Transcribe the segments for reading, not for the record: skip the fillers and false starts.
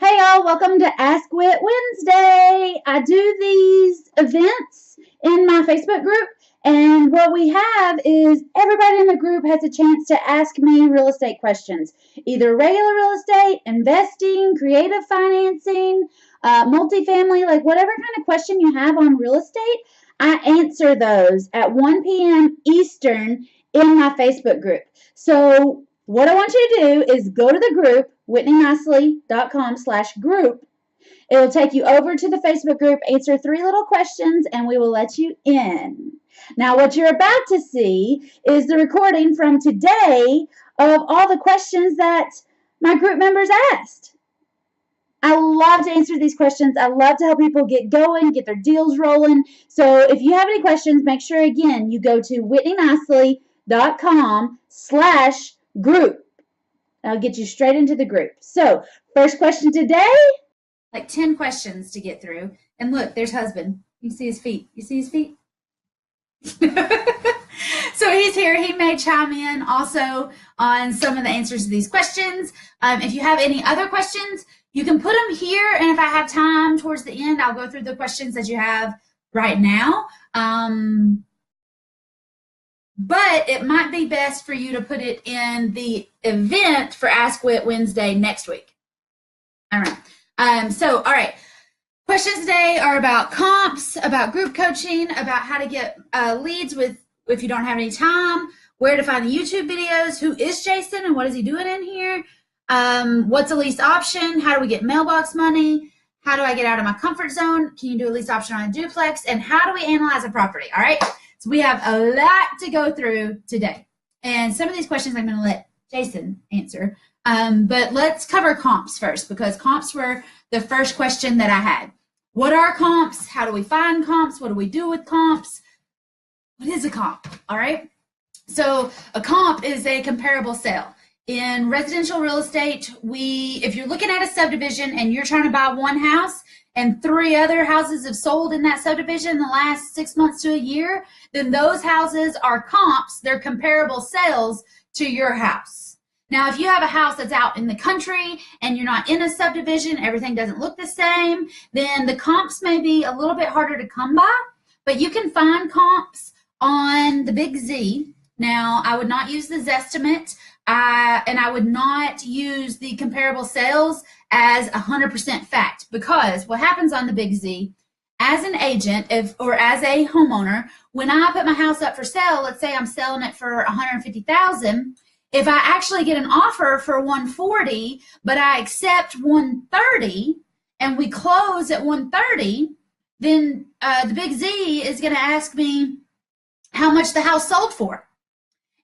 Hey y'all, welcome to Ask Wit Wednesday. I do these events in my Facebook group, and what we have is everybody in the group has a chance to ask me real estate questions, either regular real estate, investing, creative financing, multifamily, like whatever kind of question you have on real estate. I answer those at 1 p.m. Eastern in my Facebook group. So what I want you to do is go to the group, whitneynicely.com/group. It will take you over to the Facebook group, answer 3 little questions, and we will let you in. Now, what you're about to see is the recording from today of all the questions that my group members asked. I love to answer these questions. I love to help people get going, get their deals rolling. So if you have any questions, make sure, again, you go to whitneynicely.com/group. I'll get you straight into the group. So, first question today. Like 10 questions to get through. And look, there's husband. You see his feet. You see his feet? So he's here. He may chime in also on some of the answers to these questions. If you have any other questions, you can put them here. And if I have time towards the end, I'll go through the questions that you have right now. But it might be best for you to put it in the event for Ask Wit Wednesday next week. All right. All right. Questions today are about comps, about group coaching, about how to get leads if you don't have any time, where to find the YouTube videos, who is Jason and what is he doing in here, what's a lease option, how do we get mailbox money, how do I get out of my comfort zone, can you do a lease option on a duplex, and how do we analyze a property, all right? So we have a lot to go through today. And some of these questions I'm going to let Jason answer. But let's cover comps first, because comps were the first question that I had. What are comps? How do we find comps? What do we do with comps? What is a comp? All right. So a comp is a comparable sale. In residential real estate, if you're looking at a subdivision and you're trying to buy one house and 3 other houses have sold in that subdivision in the last 6 months to a year, then those houses are comps. They're comparable sales to your house. Now, if you have a house that's out in the country and you're not in a subdivision, everything doesn't look the same, then the comps may be a little bit harder to come by, but you can find comps on the Big Z. Now, I would not use the Zestimate, and I would not use the comparable sales as 100% fact, because what happens on the Big Z, as an agent or as a homeowner, when I put my house up for sale, let's say I'm selling it for $150,000, if I actually get an offer for $140, but I accept $130 and we close at $130, then the Big Z is going to ask me how much the house sold for.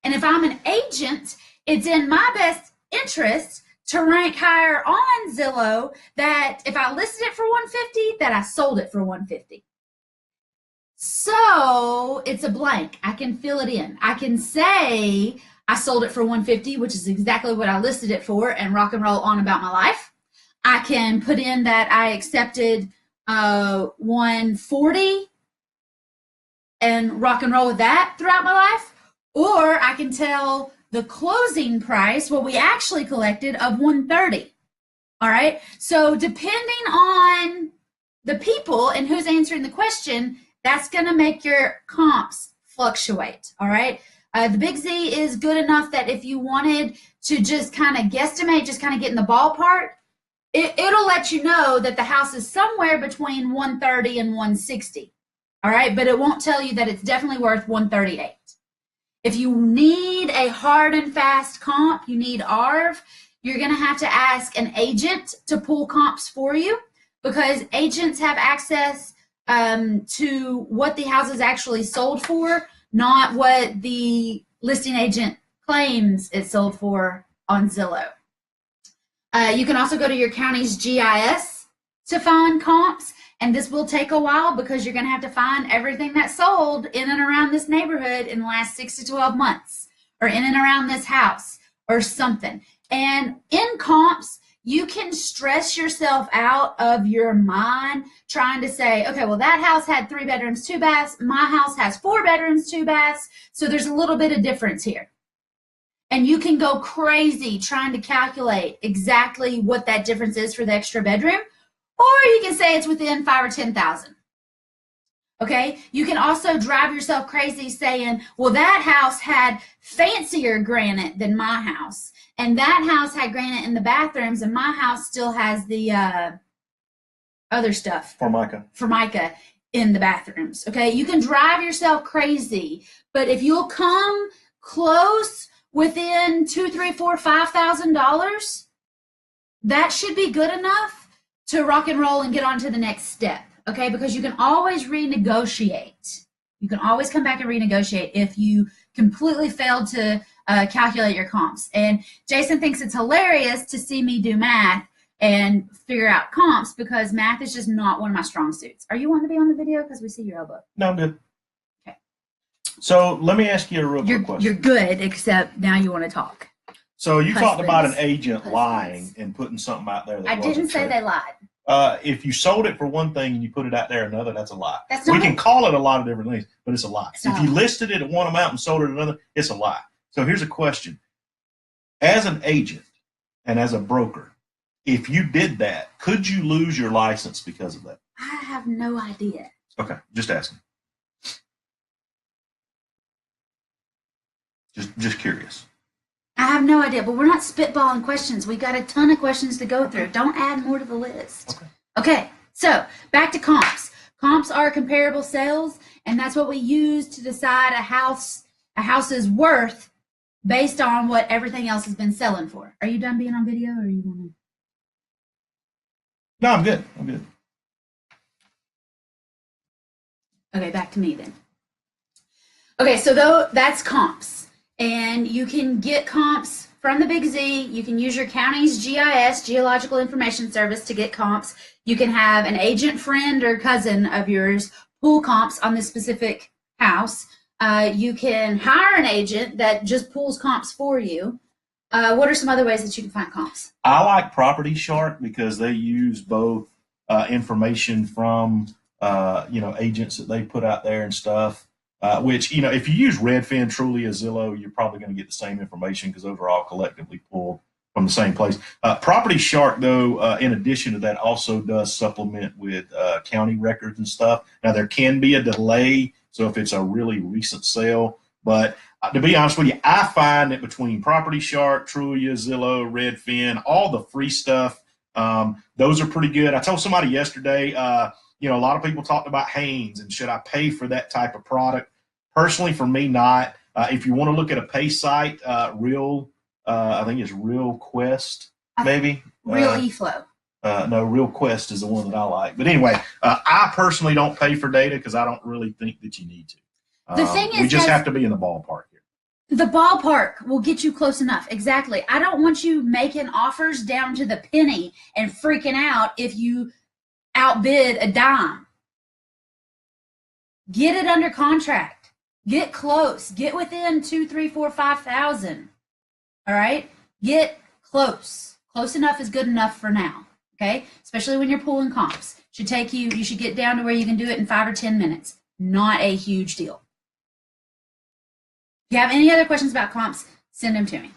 And if I'm an agent, it's in my best interest to rank higher on Zillow that if I listed it for $150, that I sold it for $150. So it's a blank. I can fill it in. I can say I sold it for $150, which is exactly what I listed it for, and rock and roll on about my life. I can put in that I accepted $140 and rock and roll with that throughout my life. Or I can tell the closing price, what we actually collected, of $130. All right. So depending on the people and who's answering the question, that's going to make your comps fluctuate. All right. The Big Z is good enough that if you wanted to just kind of guesstimate, just kind of get in the ballpark, it'll let you know that the house is somewhere between $130 and $160. All right. But it won't tell you that it's definitely worth $138. If you need a hard and fast comp, you need ARV, you're going to have to ask an agent to pull comps for you, because agents have access to what the house is actually sold for, not what the listing agent claims it sold for on Zillow. You can also go to your county's GIS to find comps. And this will take a while, because you're going to have to find everything that sold in and around this neighborhood in the last 6 to 12 months, or in and around this house or something. And in comps, you can stress yourself out of your mind trying to say, okay, well, that house had 3 bedrooms, 2 baths. My house has 4 bedrooms, 2 baths. So there's a little bit of difference here. And you can go crazy trying to calculate exactly what that difference is for the extra bedroom, or you can say it's within 5 or 10,000. Okay, you can also drive yourself crazy saying, well, that house had fancier granite than my house, and that house had granite in the bathrooms, and my house still has the other stuff, Formica in the bathrooms. Okay, you can drive yourself crazy, but if you'll come close within $2,000, $3,000, $4,000, $5,000, that should be good enough to rock and roll and get on to the next step. Okay, because you can always renegotiate. You can always come back and renegotiate if you completely failed to calculate your comps. And Jason thinks it's hilarious to see me do math and figure out comps because math is just not one of my strong suits. Are you wanting to be on the video? Because we see your elbow. No, I'm good. Okay. So let me ask you a real quick question. You're good, except now you want to talk. So you talked about an agent lying and putting something out there that I didn't say they lied. If you sold it for one thing and you put it out there another, that's a lie. We can call it a lot of different things, but it's a lie. If you lie. listed it at one amount and sold it at another, it's a lie. So here's a question. As an agent and as a broker, if you did that, could you lose your license because of that? I have no idea. Okay, just asking. Just curious. I have no idea, but we're not spitballing questions. We got a ton of questions to go through. Don't add more to the list. Okay, so back to comps. Comps are comparable sales, and that's what we use to decide a house's worth based on what everything else has been selling for. Are you done being on video, or you want to? No, I'm good. I'm good. Okay, back to me then. Okay, so that's comps. And you can get comps from the Big Z. You can use your county's GIS, Geological Information Service, to get comps. You can have an agent friend or cousin of yours pull comps on this specific house. You can hire an agent that just pulls comps for you. What are some other ways that you can find comps? I like Property Shark because they use both information from agents that they put out there and stuff. Which, if you use Redfin, Trulia, Zillow, you're probably going to get the same information because those are all collectively pulled from the same place. Property Shark, though, in addition to that, also does supplement with county records and stuff. Now, there can be a delay, so if it's a really recent sale. But to be honest with you, I find that between Property Shark, Trulia, Zillow, Redfin, all the free stuff, those are pretty good. I told somebody yesterday, a lot of people talked about Haynes and should I pay for that type of product? Personally, for me, not. If you want to look at a pay site, I think it's Real Quest, maybe. Real eFlow. No, Real Quest is the one that I like. But anyway, I personally don't pay for data because I don't really think that you need to. The thing is, we just have to be in the ballpark here. The ballpark will get you close enough. Exactly. I don't want you making offers down to the penny and freaking out if you outbid a dime. Get it under contract. Get close. Get within 2, 3, 4, 5,000. All right? Get close. Close enough is good enough for now. Okay? Especially when you're pulling comps. You should get down to where you can do it in 5 or 10 minutes. Not a huge deal. If you have any other questions about comps, send them to me.